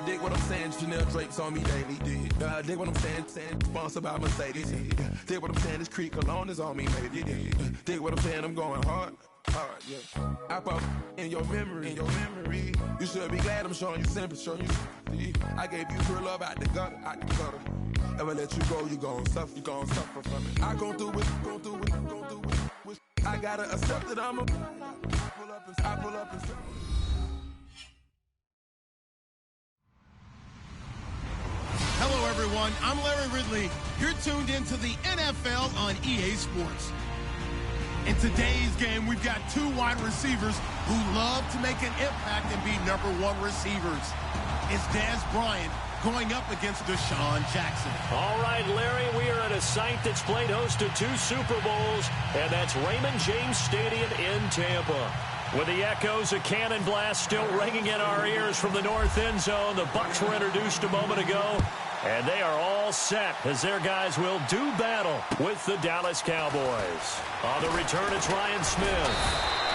Dig what I'm saying, Chanel drapes on me daily. Dig what I'm saying, sponsored by Mercedes. Dig what I'm saying, this Creek Cologne is on me, baby. Dig what I'm saying, I'm going hard, yeah. I pop in your memory, You should be glad I'm showing you sympathy, I gave you pure love out the gutter. Ever let you go, you gon' suffer from it. I gon' do it. I gotta accept that I'm a. I pull up and sell. Hello, everyone. I'm Larry Ridley. You're tuned into the NFL on EA Sports. In today's game, we've got two wide receivers who love to make an impact and be number one receivers. It's Dez Bryant going up against Deshaun Jackson. All right, Larry, we are at a site that's played host to 2 Super Bowls, and that's Raymond James Stadium in Tampa. With the echoes of cannon blast still ringing in our ears from the north end zone, the Bucs were introduced a moment ago, and they are all set as their guys will do battle with the Dallas Cowboys. On the return, it's Ryan Smith.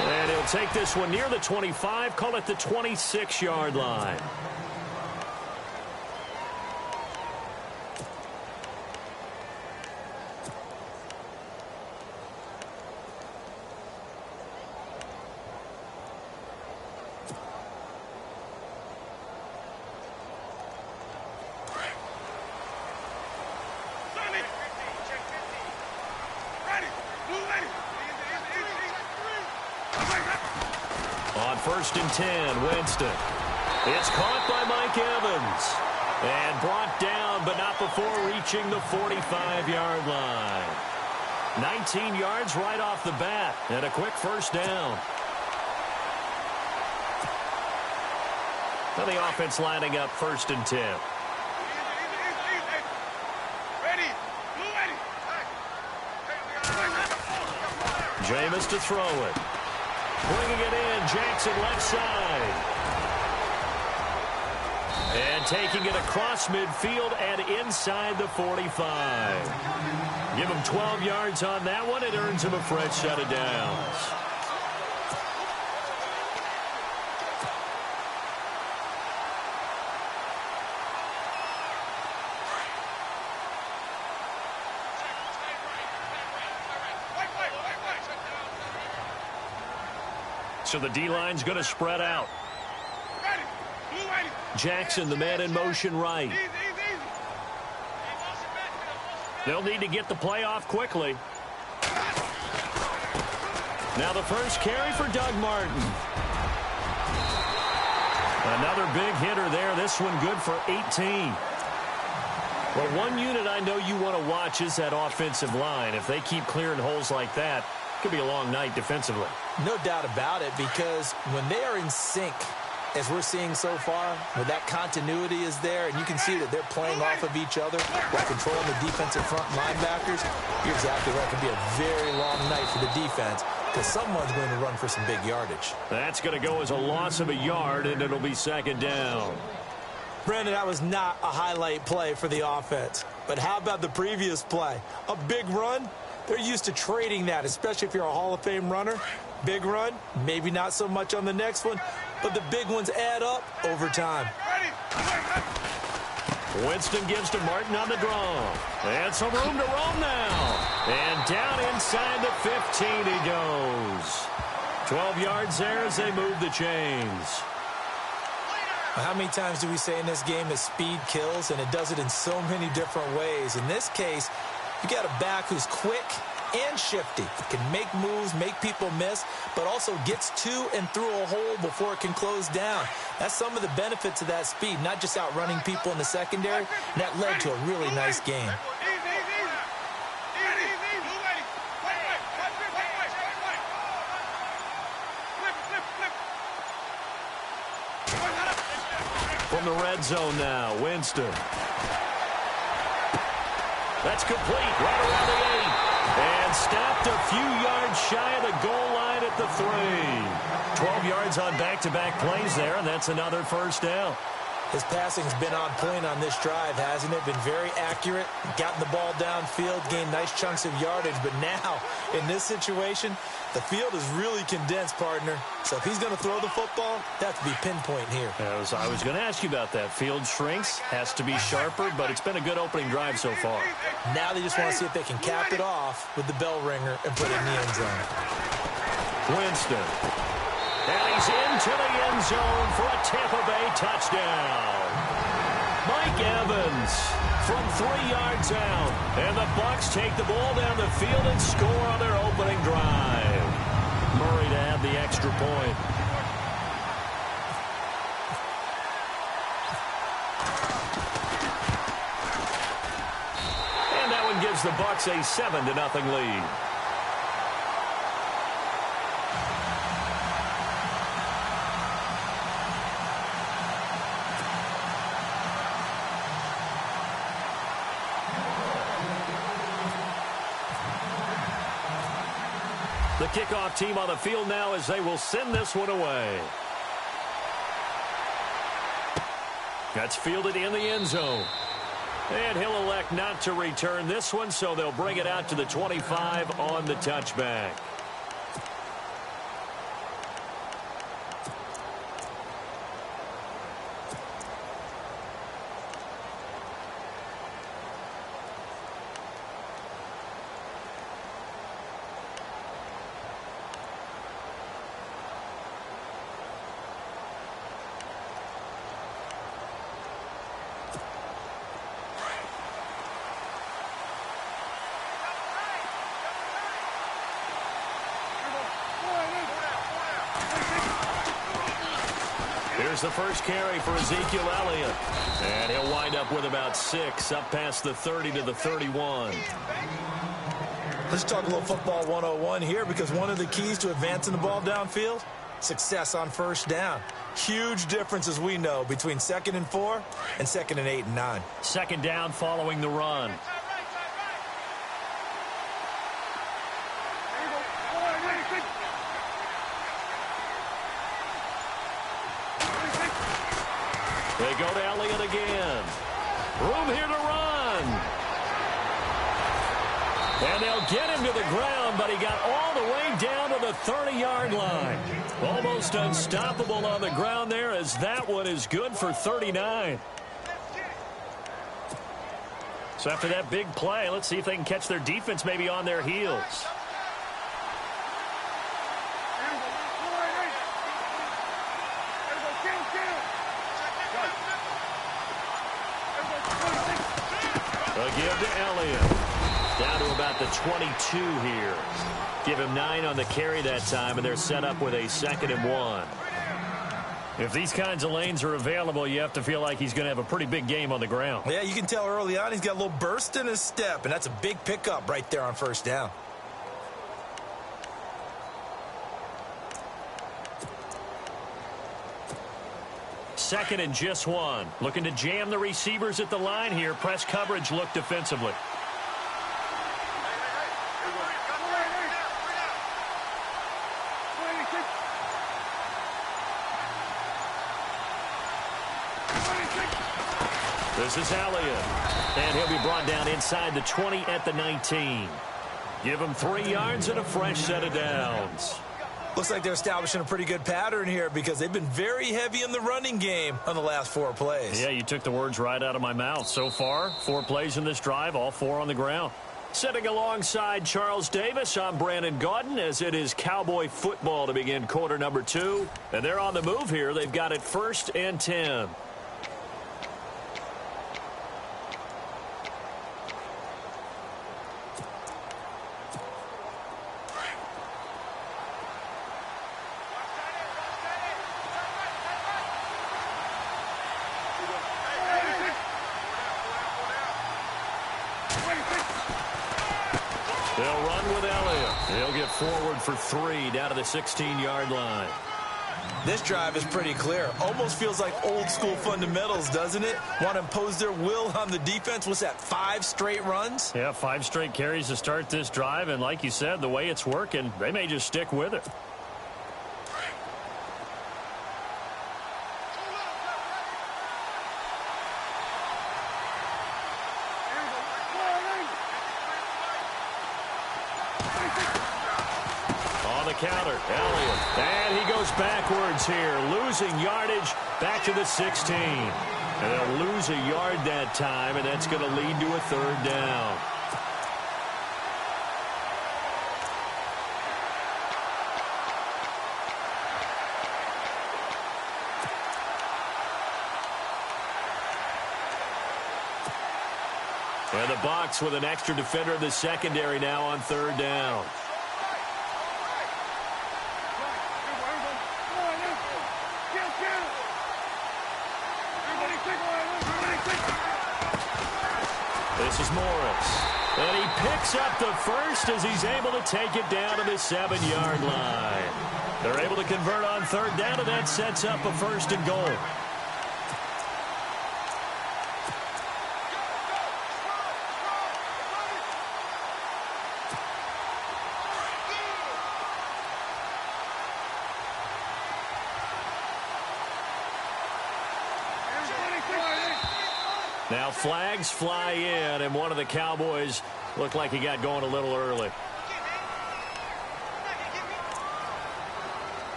And he'll take this one near the 25, call it the 26-yard line. On 1st and 10, Winston. It's caught by Mike Evans. And brought down, but not before reaching the 45-yard line. 19 yards right off the bat, and a quick first down. Now the offense lining up 1st and 10. Jameis to throw it. Bringing it in, Jackson left side. And taking it across midfield and inside the 45. Give him 12 yards on that one. It earns him a fresh set of downs. So the D-line's going to spread out. Jackson, the man in motion right. They'll need to get the play off quickly. Now the first carry for Doug Martin. Another big hitter there. This one good for 18. Well, one unit I know you want to watch is that offensive line. If they keep clearing holes like that, it could be a long night defensively. No doubt about it, because when they are in sync, as we're seeing so far, where that continuity is there, and you can see that they're playing off of each other while controlling the defensive front linebackers, you're exactly right. It could be a very long night for the defense, because someone's going to run for some big yardage. That's going to go as a loss of a yard, and it'll be 2nd down. Brandon, that was not a highlight play for the offense. But how about the previous play? A big run? They're used to trading that, especially if you're a Hall of Fame runner. Big run, maybe not so much on the next one, but the big ones add up over time. Winston gives to Martin on the draw. And some room to roam now. And down inside the 15 he goes. 12 yards there as they move the chains. How many times do we say in this game that speed kills, and it does it in so many different ways? In this case, you got a back who's quick and shifty. Can make moves, make people miss, but also gets to and through a hole before it can close down. That's some of the benefits of that speed, not just outrunning people in the secondary, and that led to a really nice game. From the red zone now, Winston. That's complete, right around the 8. And stopped a few yards shy of the goal line at the 3. 12 yards on back-to-back plays there, and that's another first down. His passing's been on point on this drive, hasn't it? Been very accurate, gotten the ball downfield, gained nice chunks of yardage. But now, in this situation, the field is really condensed, partner. So if he's going to throw the football, that has to be pinpoint here. I was going to ask you about that. Field shrinks, has to be sharper, but it's been a good opening drive so far. Now they just want to see if they can cap it off with the bell ringer and put it in the end zone. Winston. And he's into the end zone for a Tampa Bay touchdown. Mike Evans from 3 yards out. And the Bucs take the ball down the field and score on their opening drive. Murray to add the extra point. And that one gives the Bucs a 7-0 lead. The kickoff team on the field now as they will send this one away. That's fielded in the end zone. And he'll elect not to return this one, so they'll bring it out to the 25 on the touchback. Here's the first carry for Ezekiel Elliott. And he'll wind up with about 6, up past the 30 to the 31. Let's talk a little football 101 here, because one of the keys to advancing the ball downfield, success on first down. Huge difference, as we know, between 2nd and 4 and 2nd and 8 and 9. Second down following the run. They go to Elliott again. Room here to run. And they'll get him to the ground, but he got all the way down to the 30-yard line. Almost unstoppable on the ground there, as that one is good for 39. So after that big play, let's see if they can catch their defense maybe on their heels. A give to Elliott. Down to about the 22 here. Give him 9 on the carry that time, and they're set up with a 2nd and 1. If these kinds of lanes are available, you have to feel like he's going to have a pretty big game on the ground. Yeah, you can tell early on he's got a little burst in his step, and that's a big pickup right there on first down. Second and just 1. Looking to jam the receivers at the line here. Press coverage look defensively. This is Elliott. And he'll be brought down inside the 20 at the 19. Give him 3 yards and a fresh set of downs. Looks like they're establishing a pretty good pattern here, because they've been very heavy in the running game on the last 4 plays. Yeah, you took the words right out of my mouth. So far, 4 plays in this drive, all 4 on the ground. Sitting alongside Charles Davis, I'm Brandon Gaudin, as it is Cowboy football to begin quarter number 2. And they're on the move here. They've got it 1st and 10. They'll run with Elliott. They'll get forward for 3 down to the 16-yard line. This drive is pretty clear. Almost feels like old school fundamentals, doesn't it? Want to impose their will on the defense. What's that, 5 straight runs? Yeah, 5 straight carries to start this drive. And like you said, the way it's working, they may just stick with it. counter. Elliott. And he goes backwards here, losing yardage back to the 16. And they'll lose a yard that time, and that's going to lead to a third down. And the Bucs with an extra defender in the secondary now on third down. This is Morris. And he picks up the first as he's able to take it down to the 7-yard line. They're able to convert on third down, and that sets up a first and goal. Now flags fly in, and one of the Cowboys looked like he got going a little early.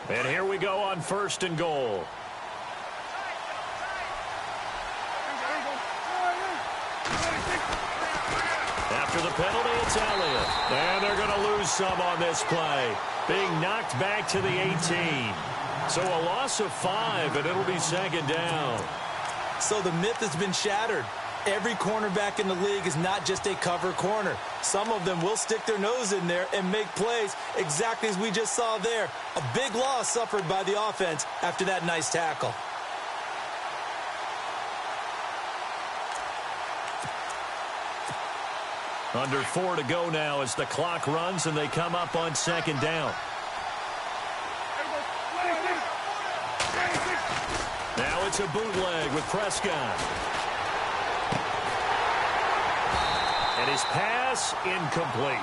And here we go on first and goal. After the penalty, it's Elliott. And they're going to lose some on this play. Being knocked back to the 18. So a loss of 5, and it'll be second down. So the myth has been shattered. Every cornerback in the league is not just a cover corner. Some of them will stick their nose in there and make plays exactly as we just saw there. A big loss suffered by the offense after that nice tackle. Under 4 to go now as the clock runs and they come up on second down. Now it's a bootleg with Prescott. And his pass incomplete.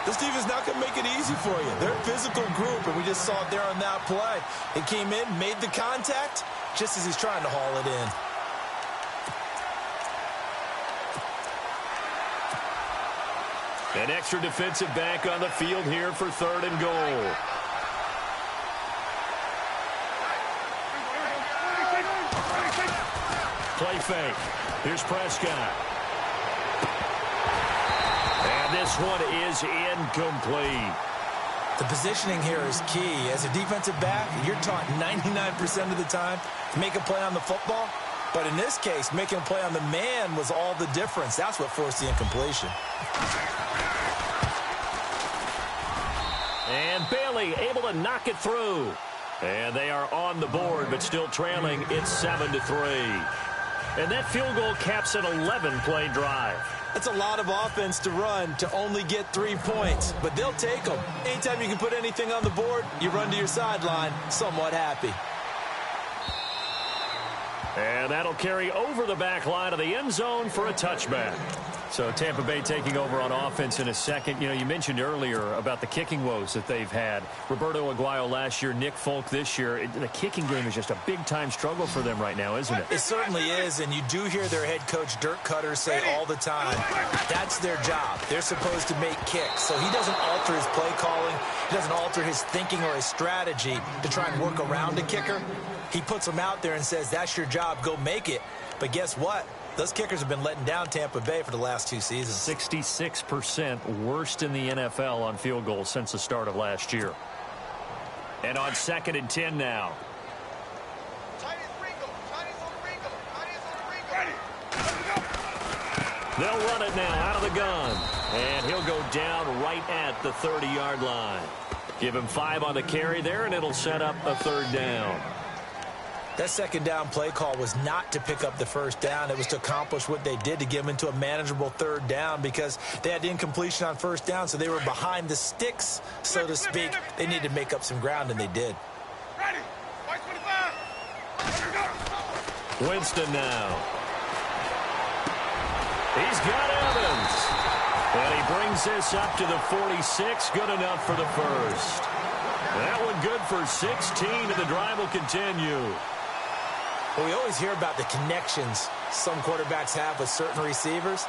This defense is not going to make it easy for you. They're a physical group, and we just saw it there on that play. It came in, made the contact, just as he's trying to haul it in. An extra defensive back on the field here for third and goal. Play fake. Here's Prescott. And this one is incomplete. The positioning here is key. As a defensive back, you're taught 99% of the time to make a play on the football. But in this case, making a play on the man was all the difference. That's what forced the incompletion. And Bailey able to knock it through. And they are on the board, but still trailing. It's 7-3. And that field goal caps an 11-play drive. That's a lot of offense to run to only get 3 points, but they'll take them. Anytime you can put anything on the board, you run to your sideline somewhat happy. And that'll carry over the back line of the end zone for a touchback. So Tampa Bay taking over on offense in a second. You know, you mentioned earlier about the kicking woes that they've had. Roberto Aguayo last year, Nick Folk this year. The kicking game is just a big-time struggle for them right now, isn't it? It certainly is, and you do hear their head coach, Dirk Cutter, say all the time, that's their job. They're supposed to make kicks. So he doesn't alter his play calling. He doesn't alter his thinking or his strategy to try and work around a kicker. He puts them out there and says, that's your job, go make it. But guess what? Those kickers have been letting down Tampa Bay for the last 2 seasons. 66% worst in the NFL on field goals since the start of last year. And on 2nd and 10 now. They'll run it now out of the gun. And he'll go down right at the 30-yard line. Give him 5 on the carry there, and it'll set up a third down. That second down play call was not to pick up the first down. It was to accomplish what they did, to get them into a manageable third down, because they had incompletion on first down, so they were behind the sticks, so to speak. They needed to make up some ground, and they did. Winston now. He's got Evans. And he brings this up to the 46. Good enough for the first. That one good for 16, and the drive will continue. Well, we always hear about the connections some quarterbacks have with certain receivers.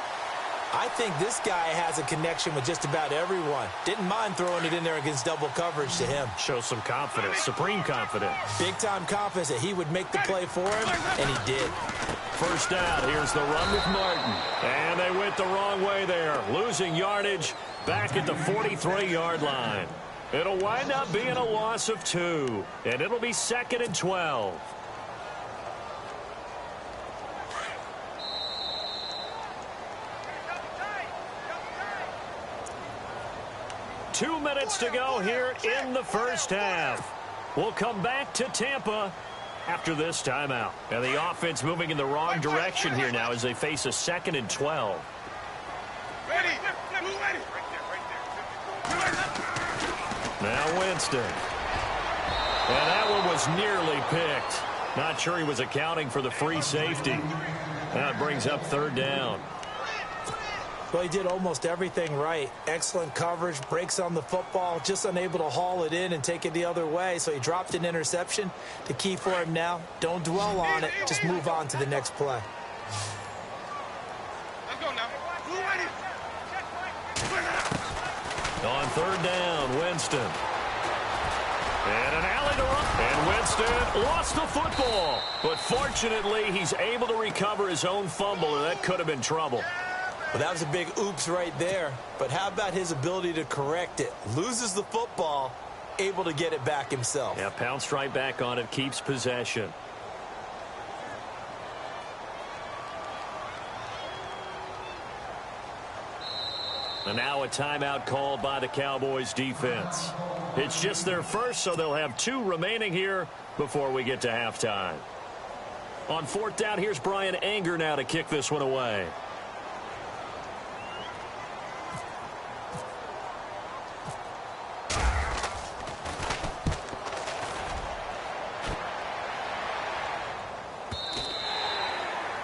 I think this guy has a connection with just about everyone. Didn't mind throwing it in there against double coverage to him. Shows some confidence, supreme confidence. Big-time confidence that he would make the play for him, and he did. First down, here's the run with Martin. And they went the wrong way there, losing yardage back at the 43-yard line. It'll wind up being a loss of 2, and it'll be 2nd and 12. Two minutes to go here in the first half. We'll come back to Tampa after this timeout. And the offense moving in the wrong direction here now as they face a 2nd and 12. Now Winston. And that one was nearly picked. Not sure he was accounting for the free safety. That brings up 3rd down. Well, he did almost everything right. Excellent coverage, breaks on the football, just unable to haul it in and take it the other way. So he dropped an interception. The key for him now, don't dwell on it. Just move on to the next play. Let's go now. On 3rd down, Winston. And an alley to run. And Winston lost the football. But fortunately, he's able to recover his own fumble, or that could have been trouble. Well, that was a big oops right there. But how about his ability to correct it? Loses the football, able to get it back himself. Yeah, pounced right back on it, keeps possession. And now a timeout called by the Cowboys defense. It's just their first, so they'll have 2 remaining here before we get to halftime. On 4th down, here's Brian Anger now to kick this one away.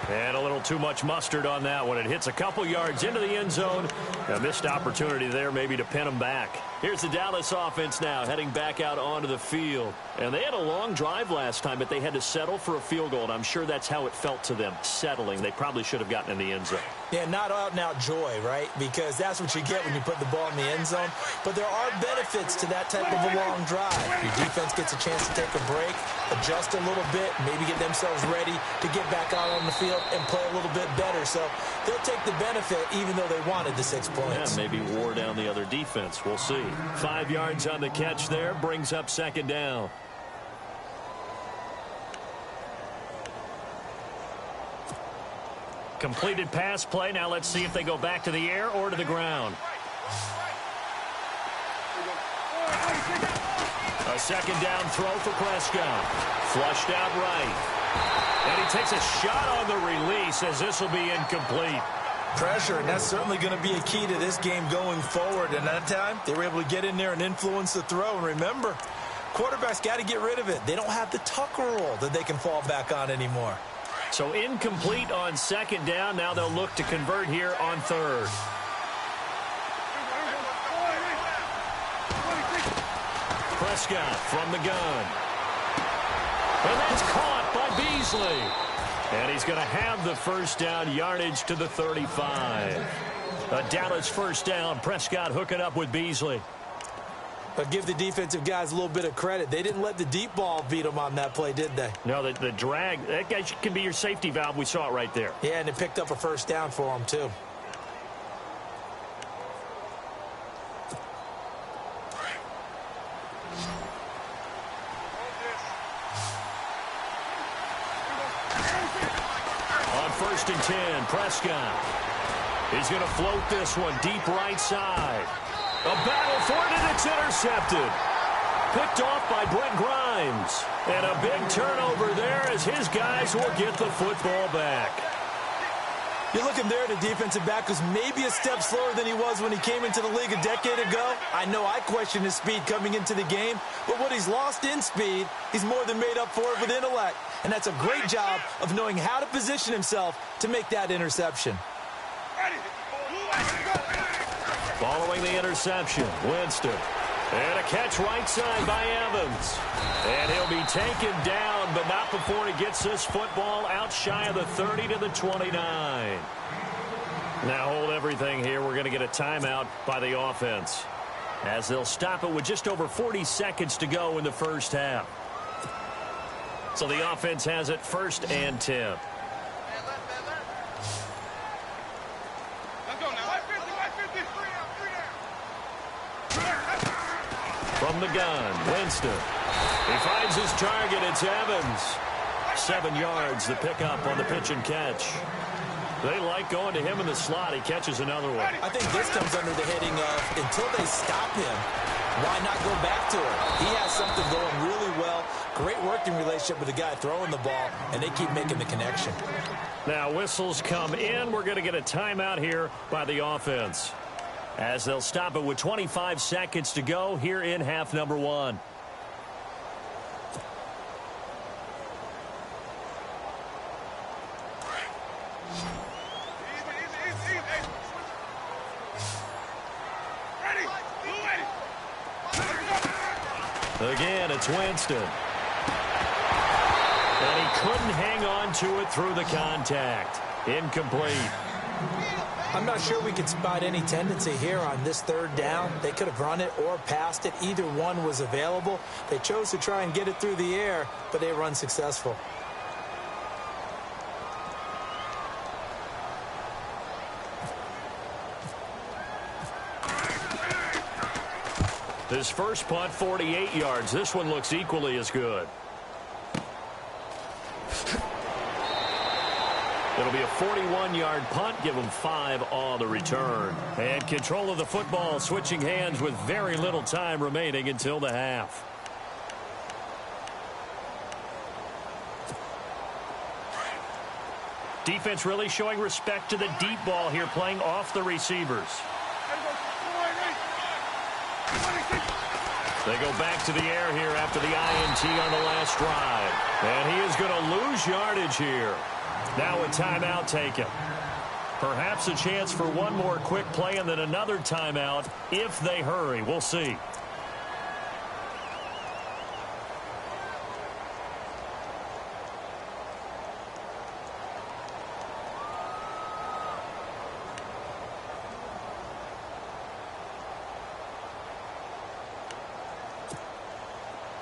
And a little too much mustard on that one. It hits a couple yards into the end zone. A missed opportunity there maybe to pin them back. Here's the Dallas offense now heading back out onto the field. And they had a long drive last time, but they had to settle for a field goal. And I'm sure that's how it felt to them, settling. They probably should have gotten in the end zone. Yeah, not out-and-out joy, right? Because that's what you get when you put the ball in the end zone. But there are benefits to that type of a long drive. Your defense gets a chance to take a break, adjust a little bit, maybe get themselves ready to get back out on the field and play a little bit better. So they'll take the benefit even though they wanted the 6 points. Yeah, maybe wore down the other defense. We'll see. 5 yards on the catch there, brings up 2nd down. Completed pass play. Now let's see if they go back to the air or to the ground. A 2nd down throw for Prescott. Flushed out right. And he takes a shot on the release as this will be incomplete. Pressure, and that's certainly going to be a key to this game going forward. And that time, they were able to get in there and influence the throw. And remember, quarterbacks got to get rid of it. They don't have the Tucker rule that they can fall back on anymore. So incomplete on 2nd down. Now they'll look to convert here on 3rd. Prescott from the gun. And that's caught by Beasley. And he's going to have the first down, yardage to the 35. A Dallas first down. Prescott hooking up with Beasley. But give the defensive guys a little bit of credit. They didn't let the deep ball beat them on that play, did they? No, the drag, that guy can be your safety valve. We saw it right there. Yeah, and it picked up a first down for them, too. On 1st and 10, Prescott. He's going to float this one deep right side. A battle for it, and it's intercepted. Picked off by Brent Grimes. And a big turnover there as his guys will get the football back. You're looking there at a defensive back who's maybe a step slower than he was when he came into the league a decade ago. I know I questioned his speed coming into the game, but what he's lost in speed, he's more than made up for it with intellect. And that's a great job of knowing how to position himself to make that interception. Following the interception, Winston. And a catch right side by Evans. And he'll be taken down, but not before he gets this football out shy of the 30 to the 29. Now hold everything here. We're going to get a timeout by the offense, as they'll stop it with just over 40 seconds to go in the first half. So the offense has it 1st and 10. From the gun, Winston. He finds his target. It's Evans. 7 yards, the pickup on the pitch and catch. They like going to him in the slot. He catches another one. I think this comes under the heading of, until they stop him, why not go back to him? He has something going really well. Great working relationship with the guy throwing the ball, and they keep making the connection. Now whistles come in. We're going to get a timeout here by the offense, as they'll stop it with 25 seconds to go here in half number 1. Again, it's Winston. And he couldn't hang on to it through the contact. Incomplete. I'm not sure we could spot any tendency here on this 3rd down. They could have run it or passed it. Either one was available. They chose to try and get it through the air, but they were unsuccessful. His first punt, 48 yards. This one looks equally as good. It'll be a 41-yard punt. Give him 5 on the return. And control of the football, switching hands with very little time remaining until the half. Defense really showing respect to the deep ball here, playing off the receivers. They go back to the air here after the INT on the last drive. And he is going to lose yardage here. Now a timeout taken. Perhaps a chance for one more quick play and then another timeout if they hurry. We'll see.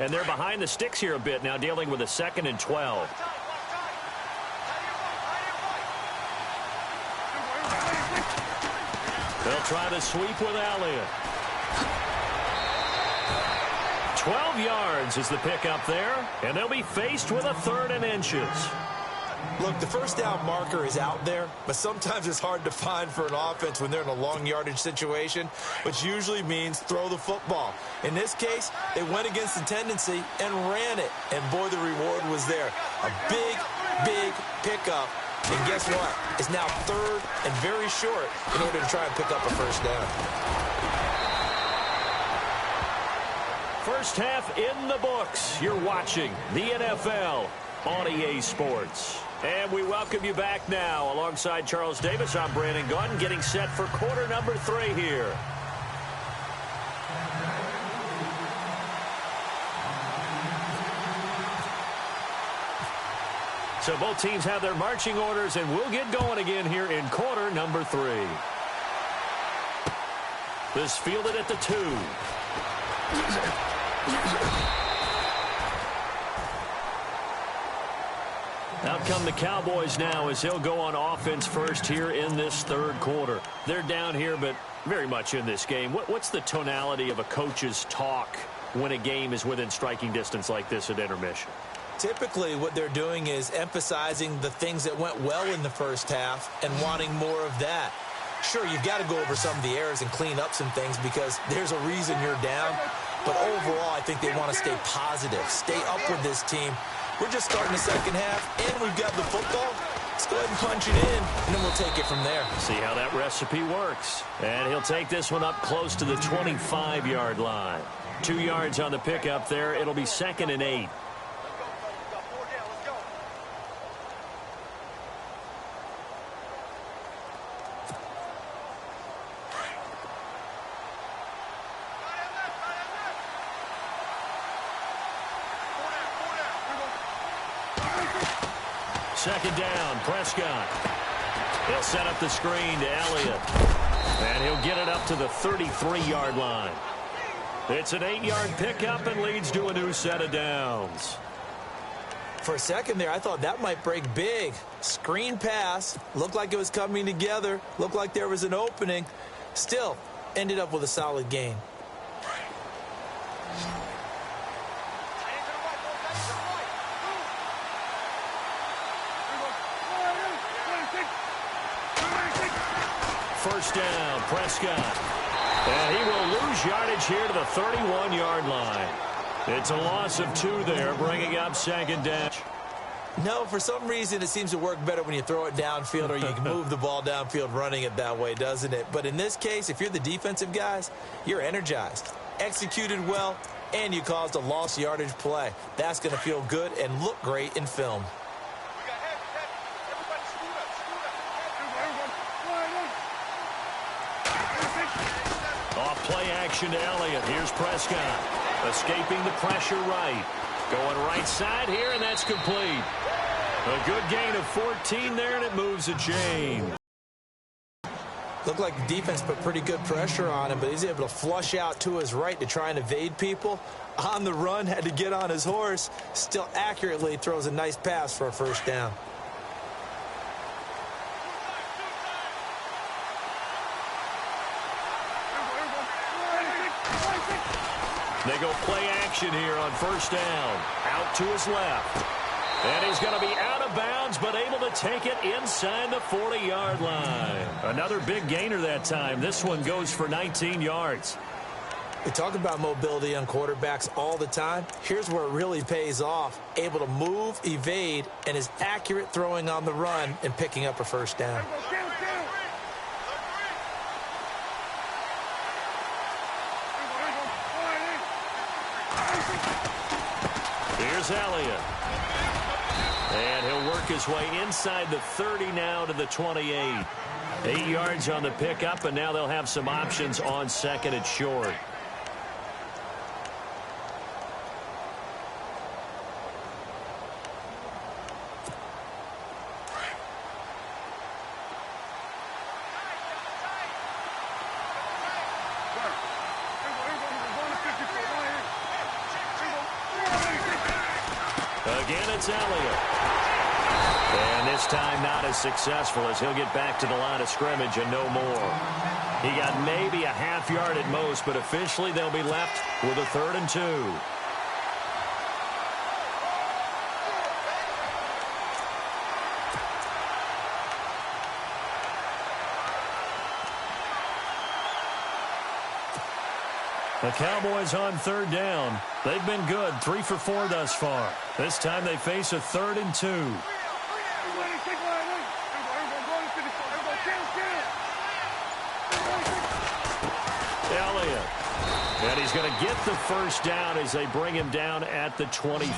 And they're behind the sticks here a bit now, dealing with a 2nd and 12. They'll try to sweep with Elliott. 12 yards is the pickup there, and they'll be faced with a 3rd and inches. Look, the first down marker is out there, but sometimes it's hard to find for an offense when they're in a long yardage situation, which usually means throw the football. In this case, they went against the tendency and ran it, and boy, the reward was there. A big, big pickup, and guess what? It's now 3rd and very short in order to try and pick up a first down. First half in the books. You're watching the NFL on EA Sports. And we welcome you back now. Alongside Charles Davis, I'm Brandon Gaudin, getting set for quarter number 3 here. So both teams have their marching orders, and we'll get going again here in quarter number 3. This fielded at the 2. Out come the Cowboys now as he'll go on offense first here in this 3rd quarter. They're down here, but very much in this game. What's the tonality of a coach's talk when a game is within striking distance like this at intermission? Typically, what they're doing is emphasizing the things that went well in the first half and wanting more of that. Sure, you've got to go over some of the errors and clean up some things because there's a reason you're down. But overall, I think they want to stay positive, stay up with this team. We're just starting the second half, and we've got the football. Let's go ahead and punch it in, and then we'll take it from there. See how that recipe works. And he'll take this one up close to the 25-yard line. 2 yards on the pickup there. It'll be 2nd and 8. second down. Prescott. He'll set up the screen to Elliott. And he'll get it up to the 33-yard line. It's an 8-yard pickup and leads to a new set of downs. For a second there, I thought that might break big. Screen pass. Looked like it was coming together. Looked like there was an opening. Still, ended up with a solid gain. First down, Prescott. And he will lose yardage here to the 31-yard line. It's a loss of 2 there, bringing up second down. No, for some reason it seems to work better when you throw it downfield or you can move the ball downfield running it that way, doesn't it? But in this case, if you're the defensive guys, you're energized, executed well, and you caused a lost yardage play. That's going to feel good and look great in film. Off play action to Elliott. Here's Prescott. Escaping the pressure right. Going right side here, and that's complete. A good gain of 14 there, and it moves a chain. Looked like the defense put pretty good pressure on him, but he's able to flush out to his right to try and evade people. On the run, had to get on his horse. Still accurately throws a nice pass for a first down. They go play action here on first down. Out to his left. And he's going to be out of bounds, but able to take it inside the 40-yard line. Another big gainer that time. This one goes for 19 yards. We talk about mobility on quarterbacks all the time. Here's where it really pays off. Able to move, evade, and is accurate throwing on the run and picking up a first down. Here's Elliott. And he'll work his way inside the 30 now to the 28. 8 yards on the pickup, and now they'll have some options on second and short. Again, it's Elliott. And this time not as successful as he'll get back to the line of scrimmage and no more. He got maybe a half yard at most, but officially they'll be left with a 3rd and 2. The Cowboys on 3rd down. They've been good, 3 for 4 thus far. This time they face a 3rd and 2. Elliott. And he's going to get the first down as they bring him down at the 23.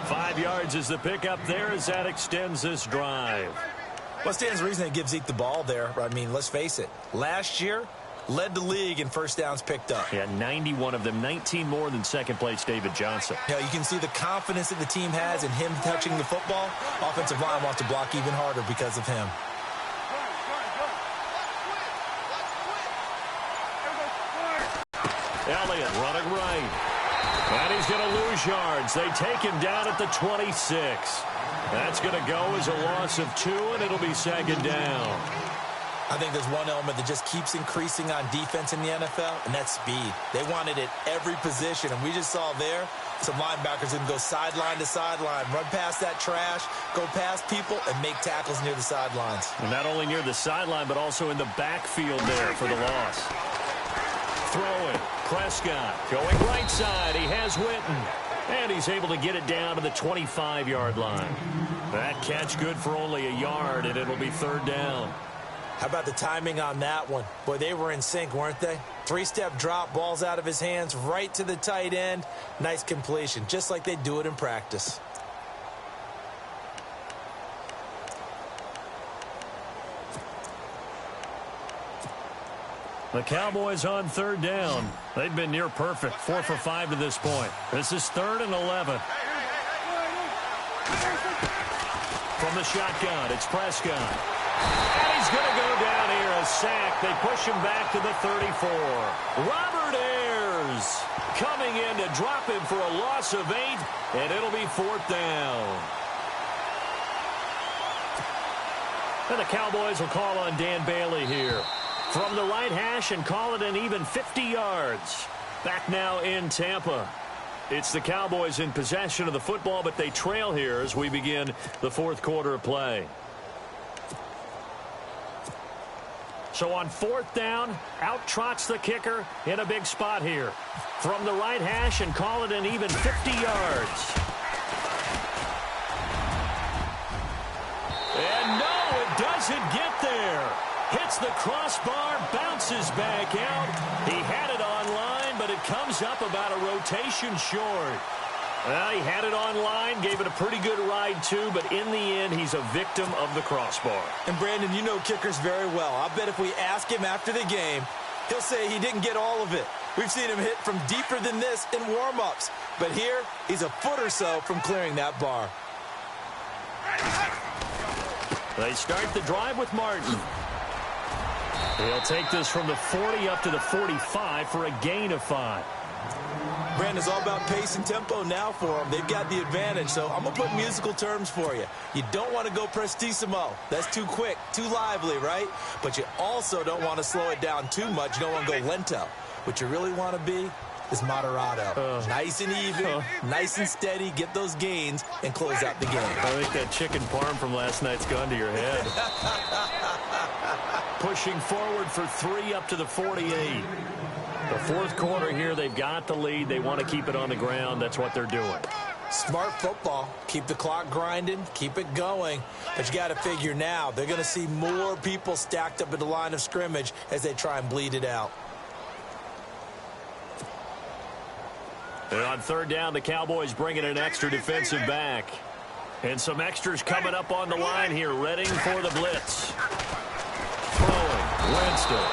5 yards is the pickup there as that extends this drive. What stands to reason they give Zeke the ball there? I mean, let's face it. Last year, led the league in first downs picked up. Yeah, 91 of them, 19 more than second-place David Johnson. Yeah, you can see the confidence that the team has in him touching the football. Offensive line wants to block even harder because of him. Elliott running right. And he's going to lose yards. They take him down at the 26. That's going to go as a loss of 2, and it'll be second down. I think there's one element that just keeps increasing on defense in the NFL, and that's speed. They want it at every position, and we just saw there some linebackers who can go sideline to sideline, run past that trash, go past people, and make tackles near the sidelines. And not only near the sideline, but also in the backfield there for the loss. Throwing, Prescott going right side. He has Witten, and he's able to get it down to the 25-yard line. That catch good for only a yard, and it'll be 3rd down. How about the timing on that one? Boy, they were in sync, weren't they? 3-step drop, balls out of his hands, right to the tight end. Nice completion, just like they do it in practice. The Cowboys on 3rd down. They've been near perfect, 4 for 5 to this point. This is 3rd and 11. From the shotgun, it's Prescott. And he's going to go down here, a sack. They push him back to the 34. Robert Ayers coming in to drop him for a loss of 8, and it'll be 4th down. And the Cowboys will call on Dan Bailey here from the right hash and call it an even 50 yards. Back now in Tampa. It's the Cowboys in possession of the football, but they trail here as we begin the 4th quarter of play. So on 4th down, out trots the kicker in a big spot here. From the right hash and call it an even 50 yards. And no, it doesn't get there. Hits the crossbar, bounces back out. He had it on line, but it comes up about a rotation short. Well, he had it on line, gave it a pretty good ride too, but in the end, he's a victim of the crossbar. And Brandon, you know kickers very well. I bet if we ask him after the game, he'll say he didn't get all of it. We've seen him hit from deeper than this in warm-ups. But here, he's a foot or so from clearing that bar. They start the drive with Martin. He'll take this from the 40 up to the 45 for a gain of 5. Brandon's all about pace and tempo now for them. They've got the advantage, so I'm going to put musical terms for you. You don't want to go prestissimo. That's too quick, too lively, right? But you also don't want to slow it down too much. You don't want to go lento. What you really want to be is moderato. Nice and even, nice and steady, get those gains, and close out the game. I think that chicken parm from last night's gone to your head. Pushing forward for 3 up to the 48. The 4th quarter here, they've got the lead. They want to keep it on the ground. That's what they're doing. Smart football. Keep the clock grinding. Keep it going. But you got to figure now, they're going to see more people stacked up at the line of scrimmage as they try and bleed it out. And on 3rd down, the Cowboys bringing an extra defensive back. And some extras coming up on the line here, readying for the blitz. Throwing, Winston.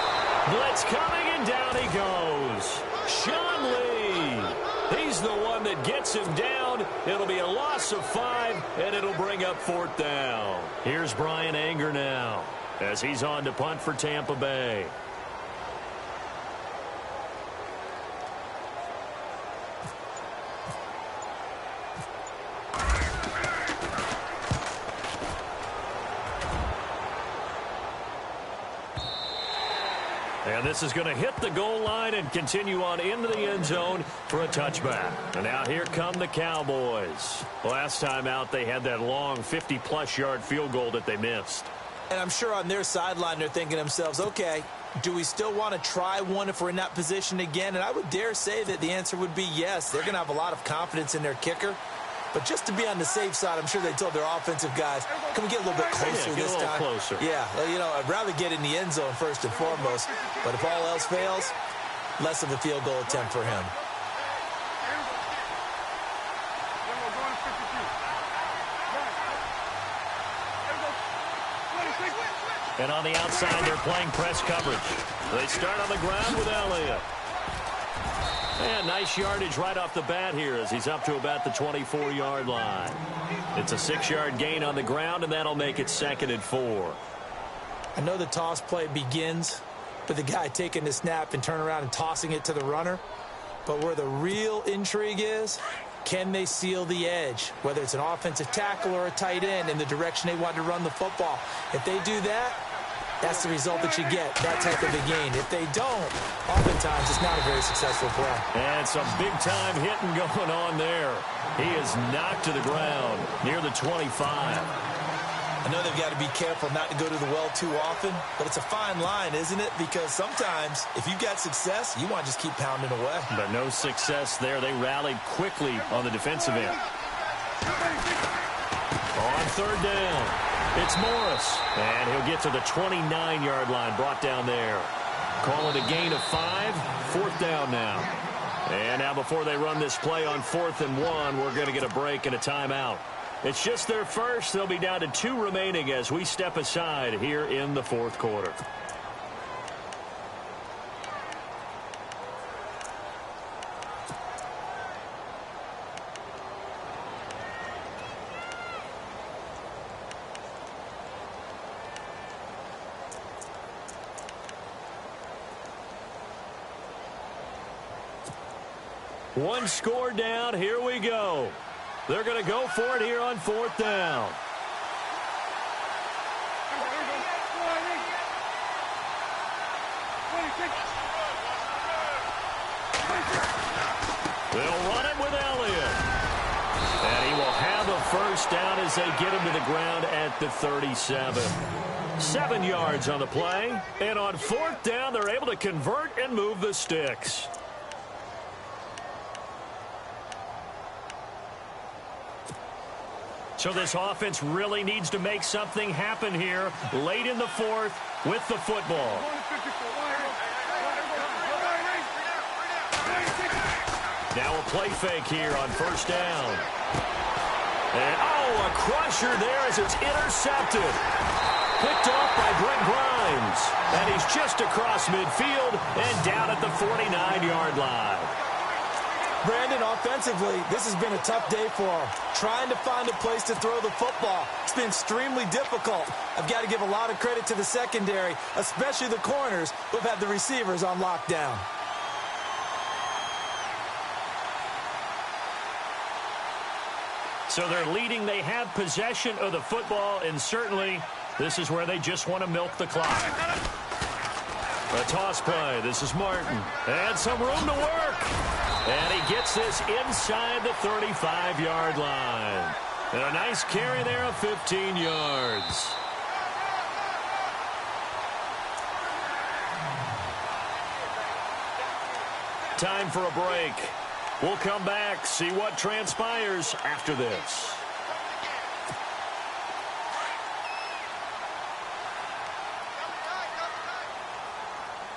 Blitz coming, and down he goes. Sean Lee. He's the one that gets him down. It'll be a loss of 5, and it'll bring up 4th down. Here's Brian Anger now as he's on to punt for Tampa Bay. And this is going to hit the goal line and continue on into the end zone for a touchback. And now here come the Cowboys. Last time out, they had that long 50-plus yard field goal that they missed. And I'm sure on their sideline, they're thinking to themselves, okay, do we still want to try one if we're in that position again? And I would dare say that the answer would be yes. They're going to have a lot of confidence in their kicker. But just to be on the safe side, I'm sure they told their offensive guys, can we get a little bit closer this time? Closer. Yeah, you know, I'd rather get in the end zone first and foremost. But if all else fails, less of a field goal attempt for him. And on the outside, they're playing press coverage. They start on the ground with Elliott. And nice yardage right off the bat here as he's up to about the 24-yard line. It's a 6-yard gain on the ground, and that'll make it 2nd and 4. I know the toss play begins with the guy taking the snap and turning around and tossing it to the runner. But where the real intrigue is, can they seal the edge, whether it's an offensive tackle or a tight end, in the direction they want to run the football? If they do that, that's the result that you get, that type of a gain. If they don't, oftentimes it's not a very successful play. And some big-time hitting going on there. He is knocked to the ground near the 25. I know they've got to be careful not to go to the well too often, but it's a fine line, isn't it? Because sometimes, if you've got success, you want to just keep pounding away. But no success there. They rallied quickly on the defensive end. On 3rd down, it's Morris. And he'll get to the 29-yard line, brought down there. Call it a gain of 5, 4th down now. And now before they run this play on 4th and 1, we're going to get a break and a timeout. It's just their first. They'll be down to 2 remaining as we step aside here in the 4th quarter. One score down. Here we go. They're going to go for it here on 4th down. They'll run it with Elliott. And he will have a first down as they get him to the ground at the 37. 7 yards on the play. And on 4th down, they're able to convert and move the sticks. So this offense really needs to make something happen here late in the 4th with the football. Now a play fake here on 1st down. And, a crusher there as it's intercepted. Picked off by Brent Grimes. And he's just across midfield and down at the 49-yard line. Brandon, offensively, this has been a tough day for him. Trying to find a place to throw the football. It's been extremely difficult. I've got to give a lot of credit to the secondary, especially the corners who've had the receivers on lockdown. So they're leading. They have possession of the football, and certainly this is where they just want to milk the clock. A toss play. This is Martin. And some room to work. And he gets this inside the 35-yard line. And a nice carry there of 15 yards. Time for a break. We'll come back, see what transpires after this.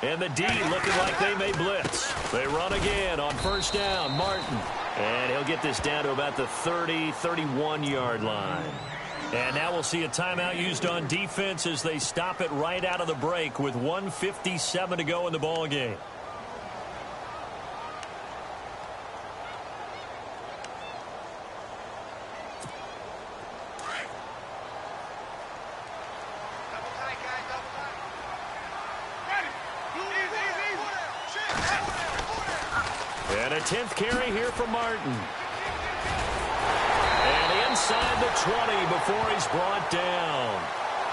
And the D looking like they may blitz. They run again on 1st down. Martin. And he'll get this down to about the 30, 31-yard line. And now we'll see a timeout used on defense as they stop it right out of the break with 1:57 to go in the ball game. And a 10th carry here for Martin. And inside the 20 before he's brought down.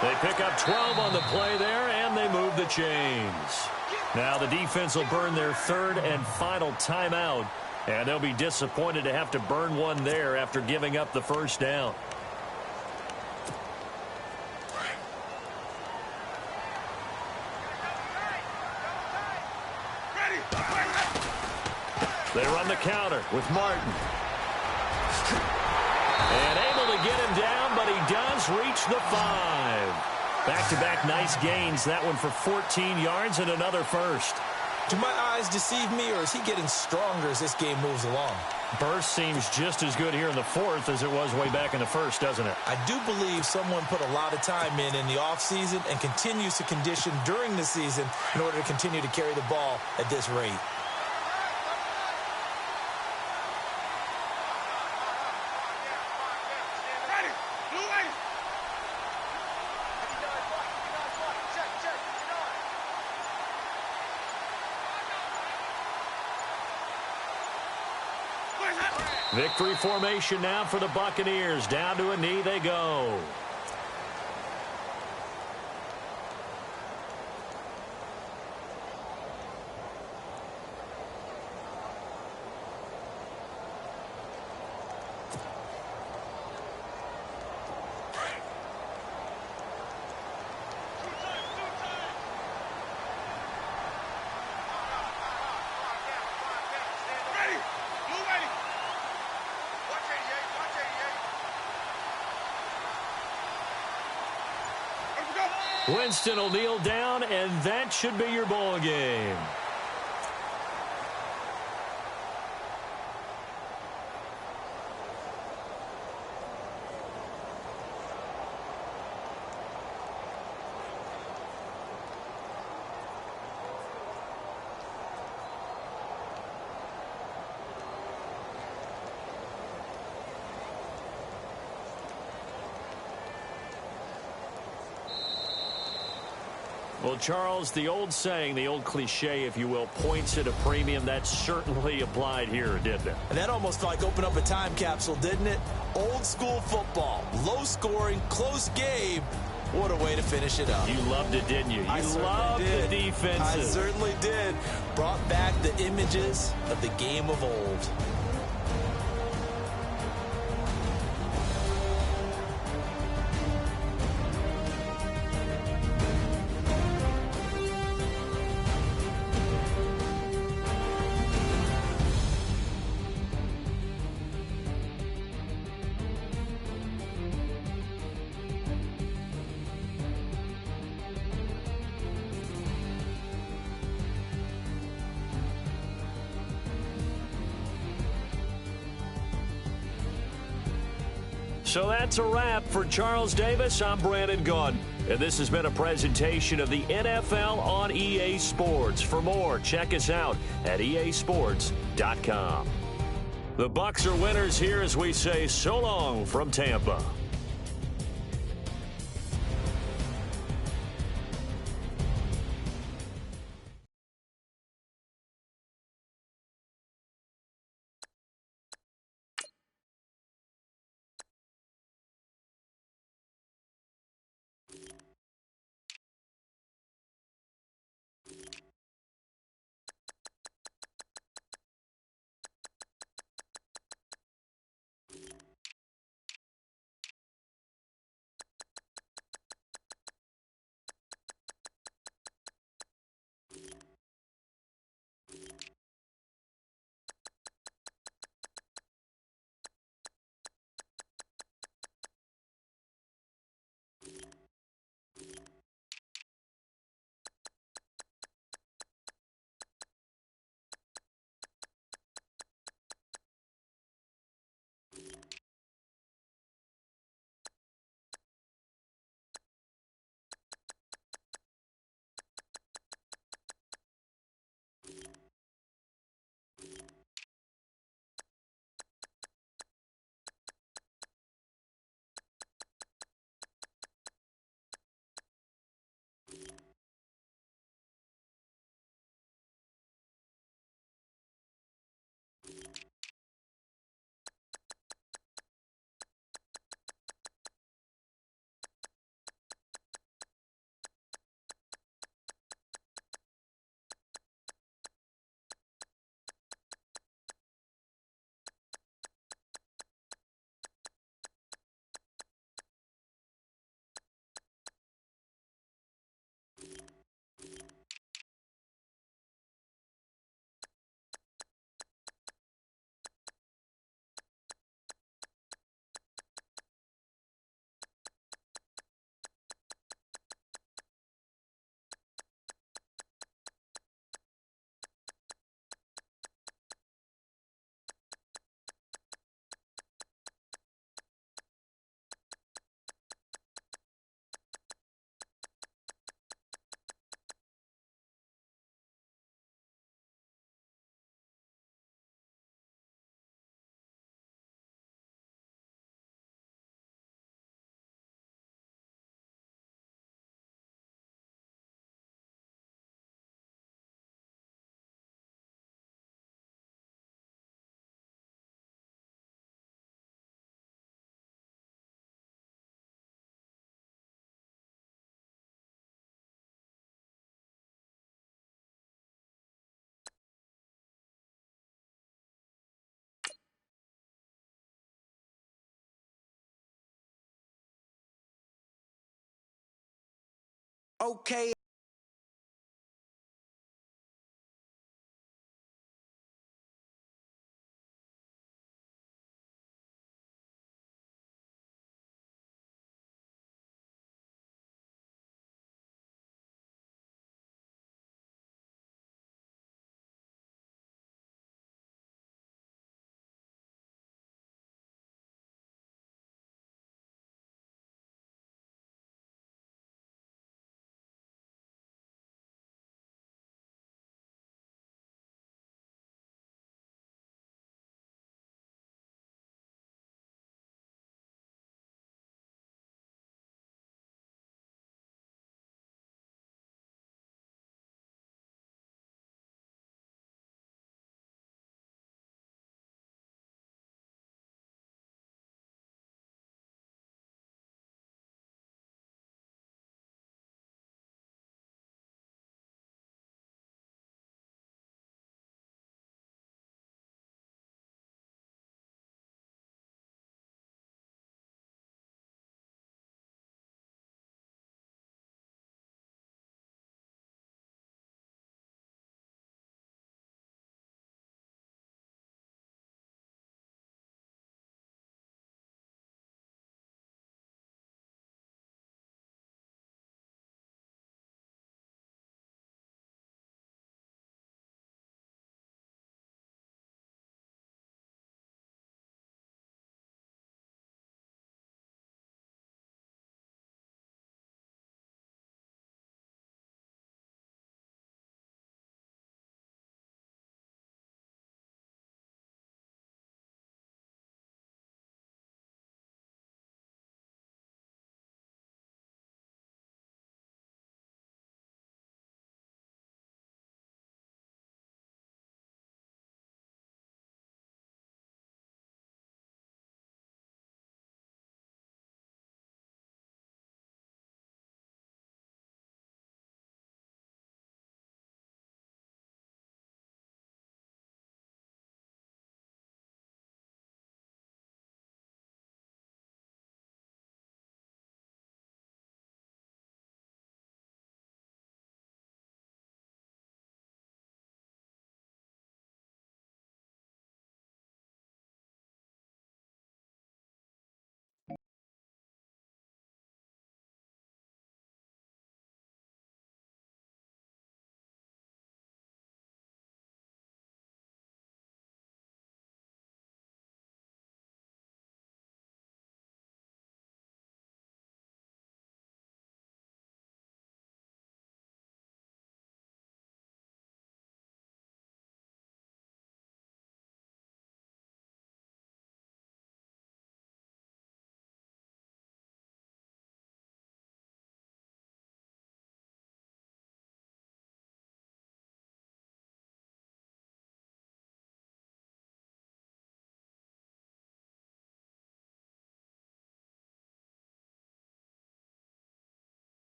They pick up 12 on the play there, and they move the chains. Now the defense will burn their 3rd and final timeout, and they'll be disappointed to have to burn one there after giving up the 1st down. They run the counter with Martin. And able to get him down, but he does reach the 5. Back-to-back nice gains. That one for 14 yards and another first. Do my eyes deceive me, or is he getting stronger as this game moves along? Burst seems just as good here in the 4th as it was way back in the 1st, doesn't it? I do believe someone put a lot of time in the offseason and continues to condition during the season in order to continue to carry the ball at this rate. Victory formation now for the Buccaneers. Down to a knee they go. Winston will kneel down, and that should be your ball game. Well, Charles, the old saying, the old cliche, if you will, points at a premium, that certainly applied here, didn't it? And that almost like opened up a time capsule, didn't it? Old school football, low scoring, close game. What a way to finish it up. You loved it, didn't you? You loved the defenses. I certainly did. Brought back the images of the game of old. So that's a wrap for Charles Davis. I'm Brandon Gaudin, and this has been a presentation of the NFL on EA Sports. For more, check us out at easports.com. The Bucs are winners here as we say so long from Tampa. Okay.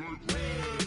like